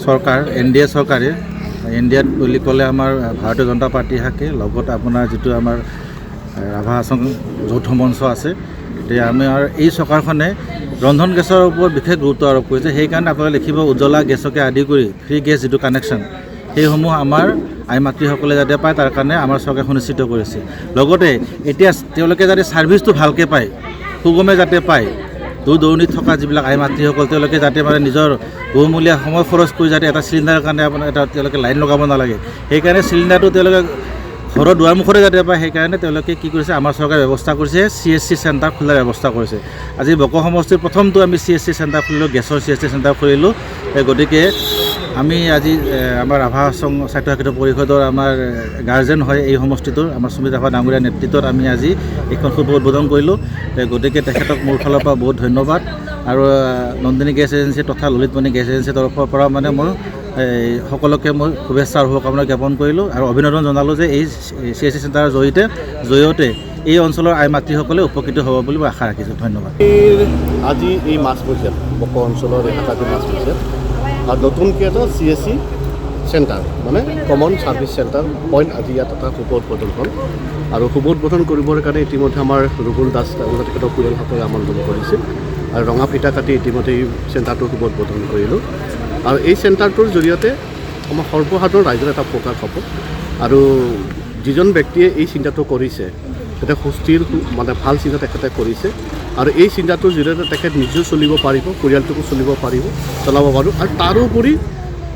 চৰকাৰ NDA চৰকাৰে ইণ্ডিয়াত বুলি ক'লে আমাৰ ভাৰতীয় জনতা পাৰ্টি থাকে, লগত আপোনাৰ যিটো আমাৰ ৰাভা হাছং যৌথ মঞ্চ আছে। এতিয়া আমাৰ এই চৰকাৰখনে ৰন্ধন গেছৰ ওপৰত বিশেষ গুৰুত্ব আৰোপ কৰিছে। সেইকাৰণে আপোনালোকে দেখিব উজ্জ্বলা গেছকে আদি কৰি ফ্ৰী গেছ যিটো কানেকশ্যন, সেইসমূহ আমাৰ আই মাতৃসকলে যাতে পায় তাৰ কাৰণে আমাৰ চৰকাৰে সুনিশ্চিত কৰিছে। লগতে এতিয়া তেওঁলোকে যাতে ছাৰ্ভিচটো ভালকৈ পায়, সুগমে যাতে পায়, দূৰ দূৰণিত থকা যিবিলাক আই মাতৃসকল তেওঁলোকে যাতে মানে নিজৰ বহুমূলীয়া সময় খৰচ কৰি যাতে এটা চিলিণ্ডাৰৰ কাৰণে আপোনাৰ তেওঁলোকে লাইন লগাব নালাগে, সেইকাৰণে চিলিণ্ডাৰটো তেওঁলোকে ঘৰৰ দুৱাৰমুখতে যাতে পায়। সেইকাৰণে তেওঁলোকে কি কৰিছে, আমাৰ চৰকাৰে ব্যৱস্থা কৰিছে CSC চেণ্টাৰ খোলাৰ ব্যৱস্থা কৰিছে। আজি বক সমষ্টিৰ প্ৰথমটো আমি CSC চেণ্টাৰ খুলিলোঁ, গেছৰ CSC চেণ্টাৰ খুলিলোঁ। গতিকে আমি আজি আমাৰ ৰাভা হাছং স্বায়ত্তশাসিত পৰিষদৰ আমাৰ গাৰ্জেন হয় এই সমষ্টিটোৰ আমাৰ সুমিত ৰাভা ডাঙৰীয়াৰ নেতৃত্বত আমি আজি এইখন শুভ উদ্বোধন কৰিলোঁ। গতিকে তেখেতক মোৰ ফালৰ পৰা বহুত ধন্যবাদ। আৰু নন্দিনী গেছ এজেঞ্চি তথা ললিতমণি গেছ এজেঞ্চিৰ তৰফৰ পৰা মানে মই সকলোকে মই শুভেচ্ছা আৰু শুভকামনা জ্ঞাপন কৰিলোঁ আৰু অভিনন্দন জনালোঁ যে এই CSC চেণ্টাৰৰ জৰিয়তে এই অঞ্চলৰ আই মাতৃসকলে উপকৃত হ'ব বুলি মই আশা ৰাখিছোঁ। ধন্যবাদ। আজি এই মাছ বজাত বক অঞ্চলৰ এলেকাটো মাছ বজাত আৰু নতুনকৈ এটা CSC চেণ্টাৰ মানে কমন ছাৰ্ভিচ চেণ্টাৰ পইণ্ট আজি ইয়াত এটা শুভ উদ্বোধন হ'ল। আৰু শুভ উদ্বোধন কৰিবৰ কাৰণে ইতিমধ্যে আমাৰ ৰুবুল দাস তেখেতৰ পৰিয়ালসকলে আমন্ত্ৰণ কৰিছে আৰু ৰঙা ফিটা কাটি ইতিমধ্যে এই চেণ্টাৰটো শুভ উদ্বোধন কৰিলোঁ। আৰু এই চেণ্টাৰটোৰ জৰিয়তে আমাৰ সৰ্বসাধাৰণ ৰাইজৰ এটা উপকাৰ হ'ব। আৰু যিজন ব্যক্তিয়ে এই চিন্তাটো কৰিছে তেখেতে সুস্থিৰ মানে ভাল চিন্তা তেখেতে কৰিছে। আৰু এই চিন্তাটোৰ জৰিয়তে তেখেত নিজেও চলিব পাৰিব, পৰিয়ালটোকো চলাব পাৰিব। আৰু তাৰোপৰি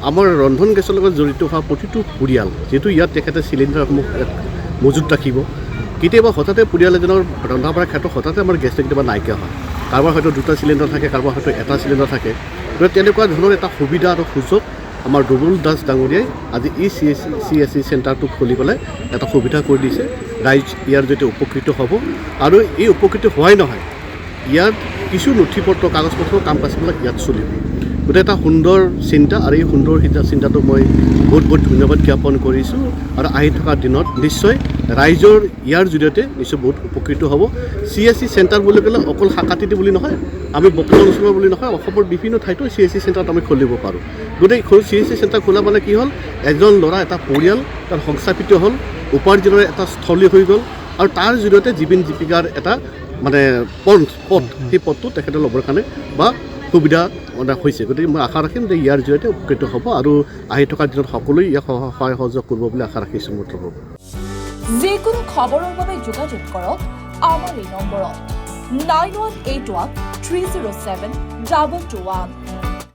আমাৰ ৰন্ধন গেছৰ লগত জড়িত হোৱা প্ৰতিটো পৰিয়াল, যিহেতু ইয়াত তেখেতে চিলিণ্ডাৰসমূহ মজুত ৰাখিব। কেতিয়াবা হঠাতে পৰিয়াল এজনৰ ৰন্ধা বঢ়াৰ ক্ষেত্ৰত হঠাতে আমাৰ গেছটো কেতিয়াবা নাইকিয়া হয়, কাৰোবাৰ হয়তো 2টা চিলিণ্ডাৰ থাকে, কাৰোবাৰ হয়তো 1টা চিলিণ্ডাৰ থাকে। গতিকে তেনেকুৱা ধৰণৰ এটা সুবিধা আৰু সুযোগ আমাৰ ৰুবুল দাস ডাঙৰীয়াই আজি এই CSC চেণ্টাৰটো খুলি পেলাই এটা সুবিধা কৰি দিছে। ৰাইজ ইয়াৰ জৰিয়তে উপকৃত হ'ব। আৰু এই উপকৃত হোৱাই নহয়, ইয়াত কিছু নথি পত্ৰ কাগজ পত্ৰ কাম কাজবিলাক ইয়াত চলিব। গতিকে এটা সুন্দৰ চিন্তা, আৰু এই সুন্দৰ চিন্তাটো মই বহুত ধন্যবাদ জ্ঞাপন কৰিছোঁ। আৰু আহি থকা দিনত নিশ্চয় ৰাইজৰ ইয়াৰ জৰিয়তে নিশ্চয় বহুত উপকৃত হ'ব। CSC চেণ্টাৰ বুলি ক'লে অকল শাখাটিতে বুলি নহয়, আমি বকল অঞ্চলৰ বুলি নহয়, অসমৰ বিভিন্ন ঠাইতো CSC চেণ্টাৰত আমি খুলিব পাৰোঁ। গতিকে CSC চেণ্টাৰ খোলা মানে কি হ'ল, এজন ল'ৰা এটা পৰিয়াল তাৰ সংস্থাপিত হ'ল, উপাৰ্জনৰ এটা স্থলী হৈ গ'ল। আৰু তাৰ জৰিয়তে জীৱন জীৱিকাৰ এটা মানে পথ সেই পথটো তেখেতে ল'বৰ কাৰণে বা সুবিধা মানে হৈছে। গতিকে মই আশা ৰাখিম যে ইয়াৰ জৰিয়তে উপকৃত হ'ব আৰু আহি থকা দিনত সকলোৱে ইয়াক সহায় সহযোগ কৰিব বুলি আশা ৰাখিছোঁ। মোৰ তৰফৰ পৰা যিকোনো খবৰৰ বাবে যোগাযোগ কৰক আমাৰ এই নম্বৰত 9181 307 2221।